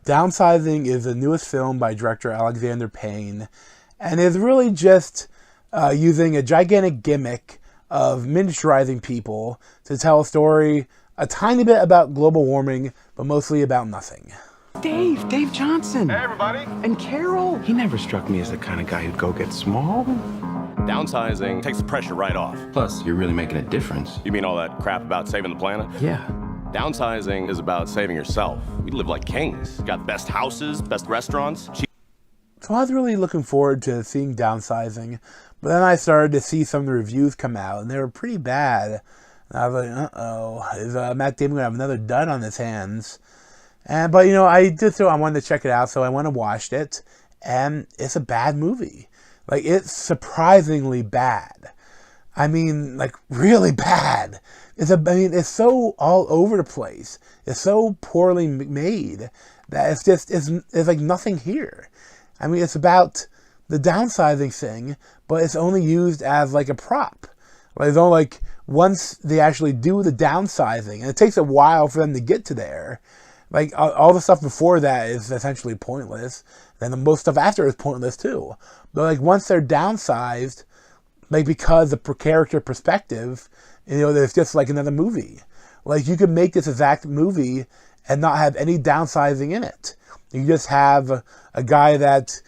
Downsizing is the newest film by director Alexander Payne, and is really just using a gigantic gimmick of miniaturizing people to tell a story a tiny bit about global warming, but mostly about nothing. Dave Johnson. Hey, everybody. And Carol. He never struck me as the kind of guy who'd go get small. Downsizing takes the pressure right off. Plus, you're really making a difference. You mean all that crap about saving the planet? Yeah. Downsizing is about saving yourself. We live like kings. Got best houses, best restaurants. So I was really looking forward to seeing Downsizing, but then I started to see some of the reviews come out, and they were pretty bad. And I was like, uh-oh, is Matt Damon going to have another dud on his hands? But I wanted to check it out, so I went and watched it, and it's a bad movie. Like, it's surprisingly bad. I mean, like, really bad. It's so all over the place. It's so poorly made that it's like nothing here. I mean, it's about the downsizing thing, but it's only used as like a prop. Like, it's only like once they actually do the downsizing, and it takes a while for them to get to there. Like, all the stuff before that is essentially pointless. And the most stuff after is pointless too. But like, once they're downsized, like, because of character perspective, it's just like another movie. Like, you could make this exact movie and not have any downsizing in it. You just have a guy that,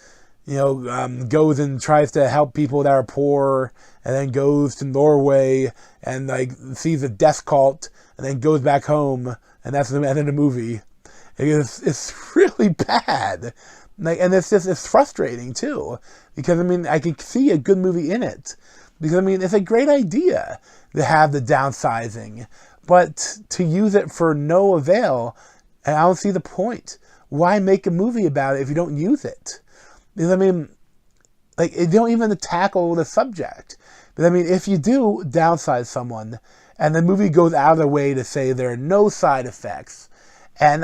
goes and tries to help people that are poor, and then goes to Norway and like sees a death cult, and then goes back home, and that's the end of the movie. It's really bad. Like, and it's frustrating too, because I can see a good movie in it, because it's a great idea to have the downsizing, but to use it for no avail, and I don't see the point. Why make a movie about it if you don't use it? Because like, you don't even tackle the subject. But if you do downsize someone, and the movie goes out of the way to say there are no side effects, and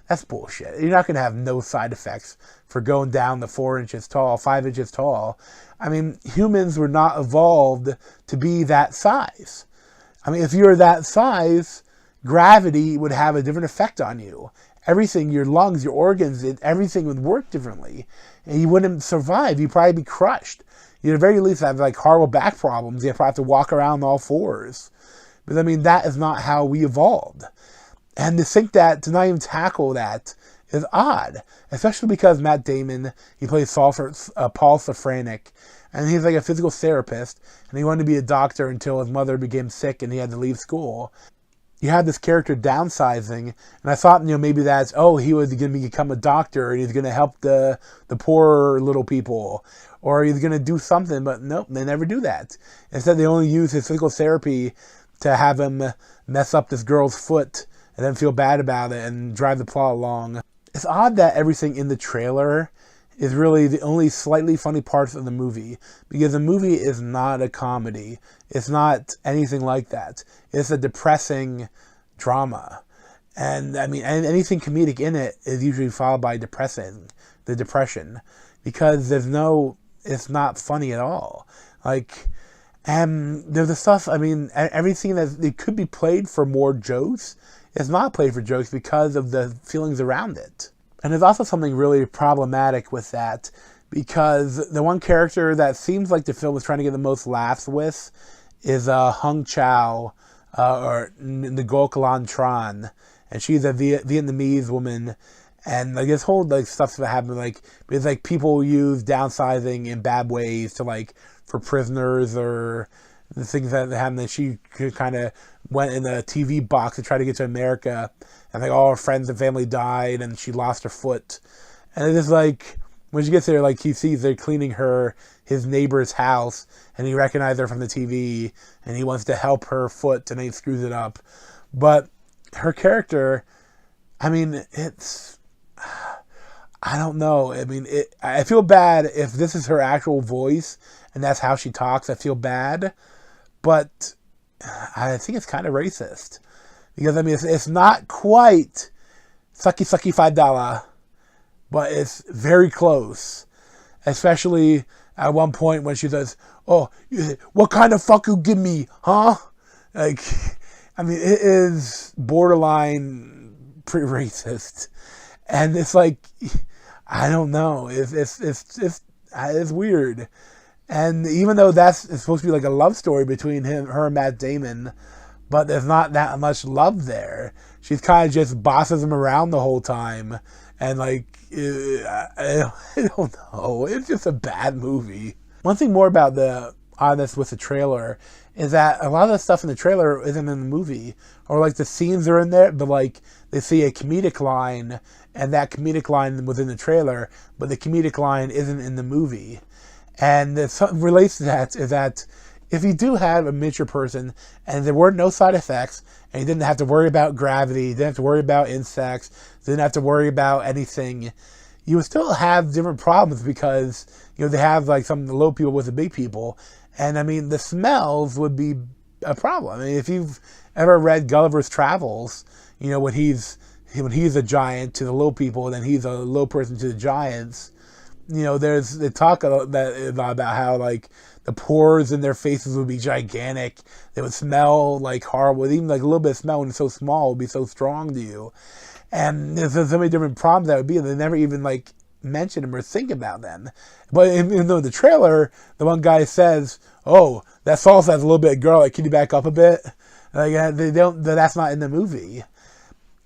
that's bullshit. You're not going to have no side effects for going down to 4 inches tall, 5 inches tall. Humans were not evolved to be that size. If you're that size, gravity would have a different effect on you. Everything, your lungs, your organs, everything would work differently. And you wouldn't survive. You'd probably be crushed. You'd at the very least have like horrible back problems. You'd probably have to walk around on all fours. But that is not how we evolved. And to think that, to not even tackle that, is odd. Especially because Matt Damon, he plays Paul Safranek, and he's like a physical therapist, and he wanted to be a doctor until his mother became sick and he had to leave school. You had this character downsizing, and I thought, maybe that's, he was going to become a doctor, and he's going to help the poor little people, or he's going to do something, but nope, they never do that. Instead, they only use his physical therapy to have him mess up this girl's foot, and then feel bad about it, and drive the plot along. It's odd that everything in the trailer is really the only slightly funny parts of the movie, because the movie is not a comedy. It's not anything like that. It's a depressing drama. And anything comedic in it is usually followed by the depression, because it's not funny at all. Like, there's the stuff, everything that it could be played for more jokes, it's not played for jokes because of the feelings around it. And there's also something really problematic with that, because the one character that seems like the film is trying to get the most laughs with is Hung Chow, or Nicole Kalan Tran, and she's a Vietnamese woman, and like this whole like stuff that happened, like it's like people use downsizing in bad ways to like for prisoners or the things that happened. That she kind of went in a TV box to try to get to America, and like all her friends and family died, and she lost her foot. And it's just like, when she gets there, like he sees they're cleaning his neighbor's house, and he recognizes her from the TV, and he wants to help her foot, and then he screws it up. But her character, it's, I don't know. I feel bad if this is her actual voice, and that's how she talks. I feel bad. But I think it's kind of racist. Because, it's not quite sucky $5, but it's very close. Especially at one point when she says, what kind of fuck you give me, huh? Like, it is borderline pretty racist. And it's like, I don't know. It's weird. And even though it's supposed to be like a love story between her and Matt Damon, but there's not that much love there. She's kind of just bosses him around the whole time. And like, I don't know. It's just a bad movie. One thing more about this with the trailer is that a lot of the stuff in the trailer isn't in the movie. Or like the scenes are in there, but like they see a comedic line, and that comedic line was in the trailer, but the comedic line isn't in the movie. And something relates to that is that if you do have a miniature person and there were no side effects, and you didn't have to worry about gravity, you didn't have to worry about insects, didn't have to worry about anything, you would still have different problems because, they have like some of the low people with the big people. And I mean, the smells would be a problem. I mean, if you've ever read Gulliver's Travels, when he's a giant to the low people, and then he's a low person to the giants, there's the talk about how like the pores in their faces would be gigantic. They would smell like horrible. Even like a little bit of smell when it's so small would be so strong to you. And there's so many different problems that would be, and they never even like mention them or think about them. But in the trailer, the one guy says, "Oh, that sauce has a little bit of garlic. Can you back up a bit?" Like they don't. That's not in the movie.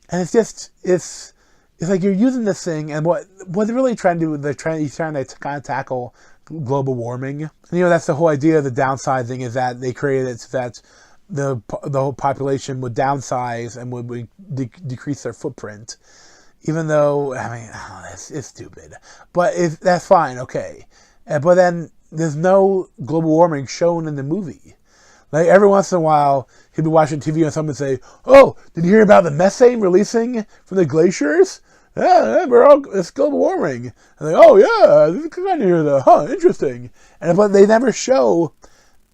And it's like you're using this thing, and what they're really trying to do, he's trying to kind of tackle global warming. And, that's the whole idea of the downsizing, is that they created it so that the whole population would downsize and would decrease their footprint. Even though, I mean, it's stupid. But that's fine, okay. But then there's no global warming shown in the movie. Like every once in a while, he'd be watching TV and someone would say, "Oh, did you hear about the methane releasing from the glaciers? Yeah, it's global warming." And they, "Oh yeah, I didn't hear that. Huh, interesting." But they never show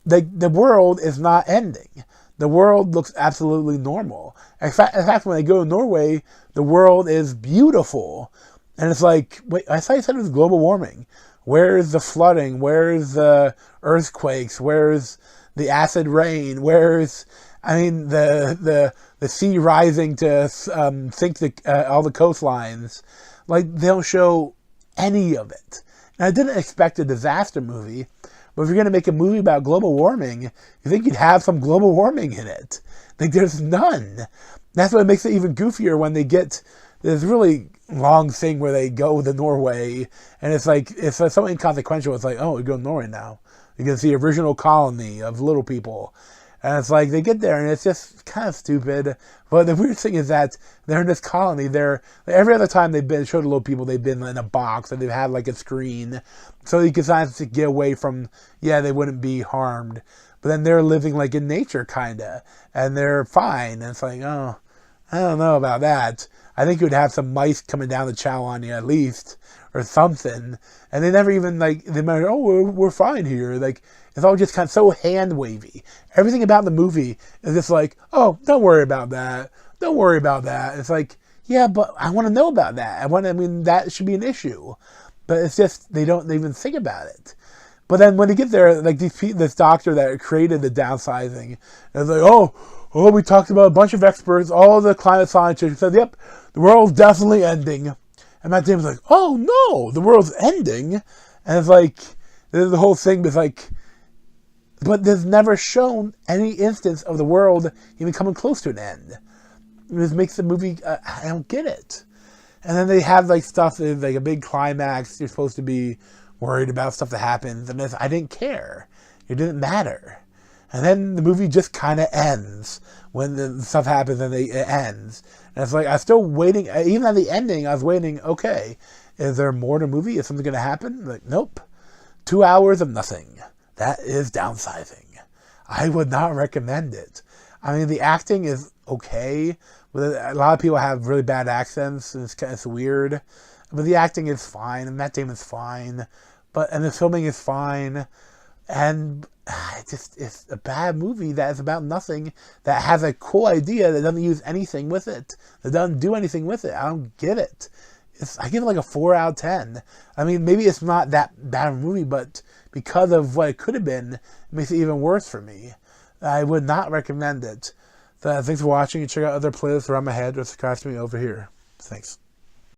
the world is not ending. The world looks absolutely normal. In fact, when they go to Norway, the world is beautiful. And it's like, wait, I thought you said it was global warming. Where's the flooding? Where's the earthquakes? Where's the acid rain? Where's, the sea rising to sink all the coastlines? Like, they don't show any of it. And I didn't expect a disaster movie, but if you're going to make a movie about global warming, you think you'd have some global warming in it. Like, there's none. That's what makes it even goofier when they get this really long thing where they go to Norway, and it's like, it's so inconsequential. It's like, oh, we go to Norway now. You can see the original colony of little people. And it's like, they get there, and it's just kind of stupid. But the weird thing is that they're in this colony. Every other time they've been showed to little people, they've been in a box, and they've had like a screen. So you can kind of get away from, they wouldn't be harmed. But then they're living like in nature, kind of. And they're fine. And it's like, oh, I don't know about that. I think you would have some mice coming down the chow on you at least, or something. And they never even they might, "Oh, we're fine here." Like, it's all just kind of so hand wavy. Everything about the movie is just like, "Oh, don't worry about that. Don't worry about that." It's like, yeah, but I want to know about that. That should be an issue. But it's just, they don't even think about it. But then when they get there, like this doctor that created the downsizing, it's like, oh, we talked about a bunch of experts, all the climate scientists said, "Yep, the world's definitely ending." And Matt Damon's like, "Oh no, the world's ending." And it's like, the whole thing is like, but there's never shown any instance of the world even coming close to an end. It just makes the movie, I don't get it. And then they have like stuff, like a big climax. You're supposed to be worried about stuff that happens. And I didn't care. It didn't matter. And then the movie just kind of ends when the stuff happens, and it ends. And it's like, I was still waiting. Even at the ending, I was waiting, okay, is there more to the movie? Is something going to happen? Like, nope. 2 hours of nothing. That is Downsizing. I would not recommend it. The acting is okay. But a lot of people have really bad accents, and it's weird. But the acting is fine, and Matt Damon's fine. And the filming is fine. And it's a bad movie that is about nothing, that has a cool idea that doesn't use anything with it, that doesn't do anything with it. I don't get it. I give it like a 4 out of 10. Maybe it's not that bad of a movie, but because of what it could have been, it makes it even worse for me. I would not recommend it. So, thanks for watching. Check out other playlists around my head, or subscribe to me over here. Thanks.